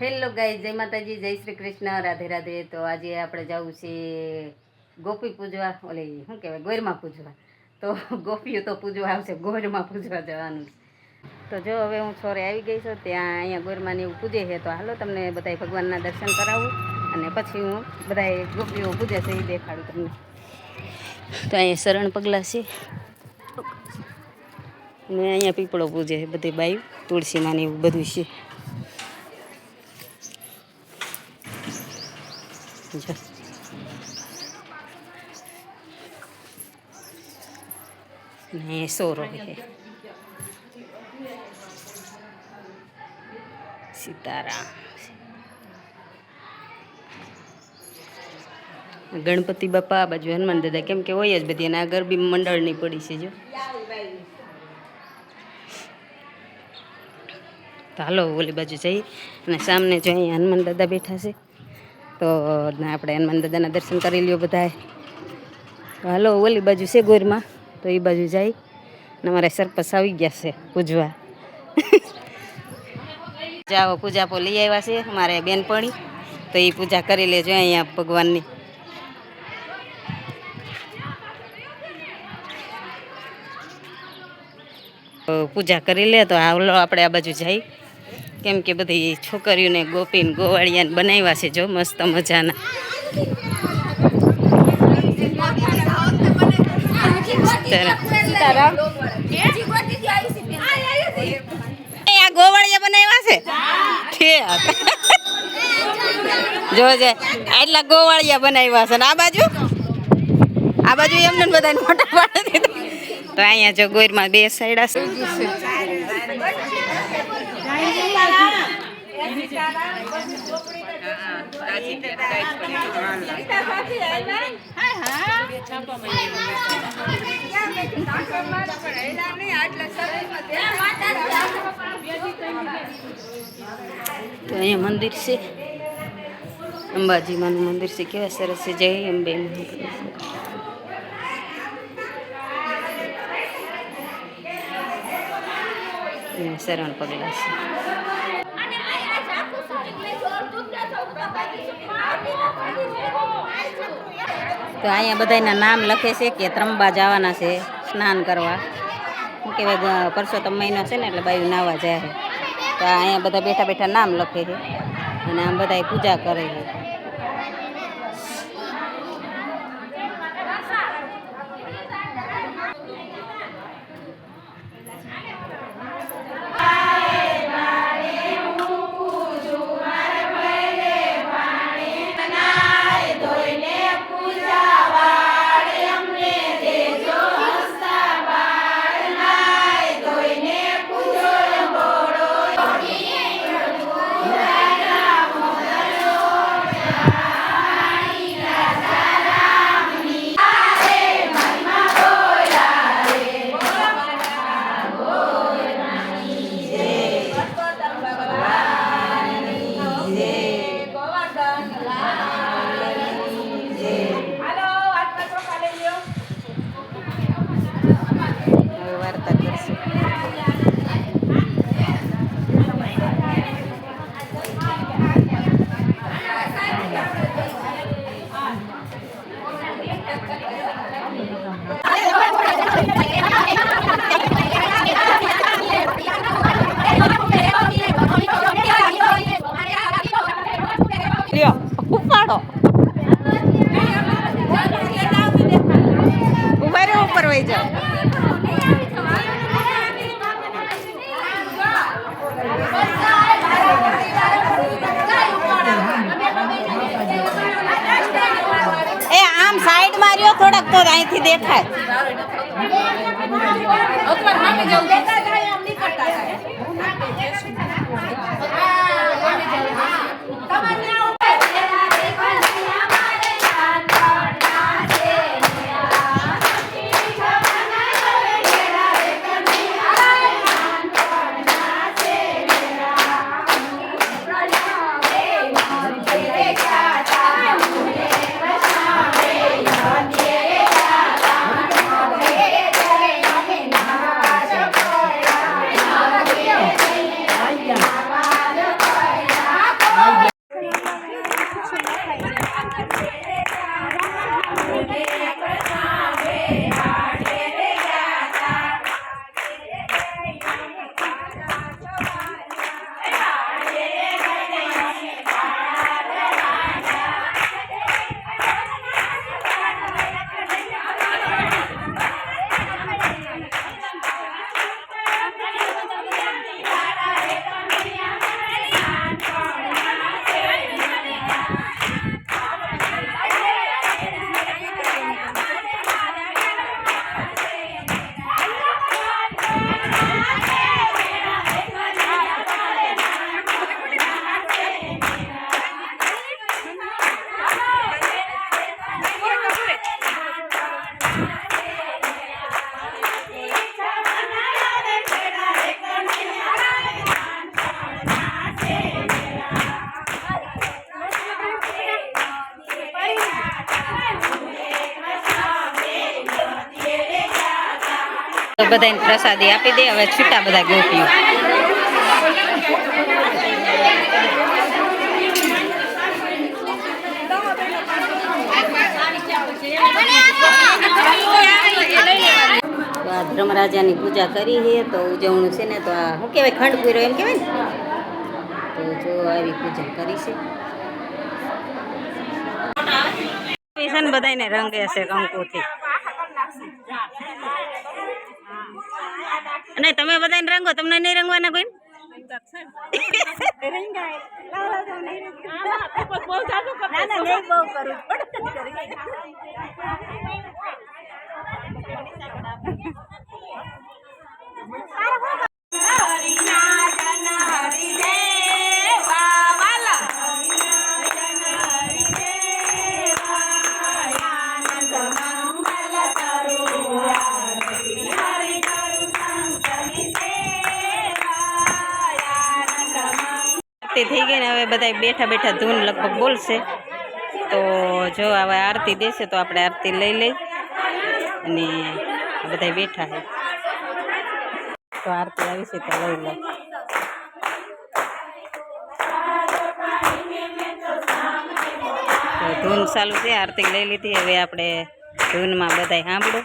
Hello guys, જય માતાજી, જય શ્રી કૃષ્ણ, રાધે રાધે. તો આજે આપણે જવું છે ગોપી પૂજવા, ઓલી શું કહેવાય, ગોરમાં પૂજવા. તો ગોપીઓ તો પૂજવા આવશે, ગોરમાં પૂજવા જવાનું. તો જો હવે હું છોરે આવી ગઈ છું, ત્યાં અહીંયા ગોરમાંને એવું પૂજે છે. તો હાલો તમને બધા ભગવાનના દર્શન કરાવું અને પછી હું બધા ગોપીઓ પૂજે છે એ દેખાડું તમને. તો અહીંયા શરણ પગલાં છે ને અહીંયા પીપળો પૂજે છે બધી બાયું, તુલસીમાં ને એવું બધું છે. ને સોરો છે, સીતારામ, ગણપતિ બાપા, આ બાજુ હનુમાન દાદા, કેમ કે હોય જ બધી. અને આ ગરબી મંડળની પડી છે જો. તો હાલો ઓલી બાજુ જઈ અને સામને જો અહીંયા હનુમાન દાદા બેઠા છે. તો આપણે હનુમાન દાદાના દર્શન કરી લ્યો બધાએ. તો હાલો ઓલી બાજુ છે ગોરમાં, તો એ બાજુ જાય. ને અમારે સરપસ આવી ગયા છે પૂજવા. જાઓ પૂજા લઈ આવ્યા છે અમારે બેનપણી, તો એ પૂજા કરી લેજો અહીંયા ભગવાનની. પૂજા કરી લે. તો હાલો આપણે આ બાજુ જઈ, કેમ કે બધી છોકરીઓને ગોપીને ગોવાળિયાને બનાવ્યા છે જો મસ્ત મજાના. આ ગોવાળિયા બનાવ્યા છે જોજે, એટલા ગોવાળિયા બનાવ્યા છે. ને આ બાજુ એમને બધા મોટા પાડી દીધા. તો અહીંયા જો ગોરમાં બે સાઈડ છે. તો અહીંયા મંદિર છે, અંબાજી માનું મંદિર છે. કેવા સરસ છે. જય અંબે. શરણ પગલા છે. તો અહીંયા બધાના નામ લખે છે કે ત્રંબા જવાના છે સ્નાન કરવા. શું કહેવાય, પરસોત્તમ મહિનો છે ને એટલે બાયું નાવા જાય. તો અહીંયા બધા બેઠા બેઠા નામ લખે છે અને આમ બધા પૂજા કરે છે. ઉપાડો ઉભા ઉપર વહી જાઓ. એ આમ સાઈડ માર્યો થોડાક તો અહીંથી દેખાય. તો બધાને પ્રસાદી આપી દે. હવે છૂટા બધા ગોપીઓ. તો આ ધર્મરાજાની પૂજા કરી છે. તો ઉજવણું છે ને તો આ શું કહેવાય, ખંડ પૂર્યો એમ કહેવાય ને. તો જો આવી પૂજા કરી છે. બધાને રંગે છે કંકુથી. નહીં તમે બધાને રંગો, તમને નહીં રંગવાના કોઈ? થઈ ગઈ ને હવે બધા બેઠા બેઠા ધૂન લગભગ બોલશે. તો જો હવે આરતી દેશે તો આપણે આરતી લઈ લઈ. અને બધા બેઠા છે તો આરતી આવી છે તો લઈ લો. ધૂન ચાલુ છે, આરતી લઈ લીધી. હવે આપણે ધૂનમાં બધા સાંભળો.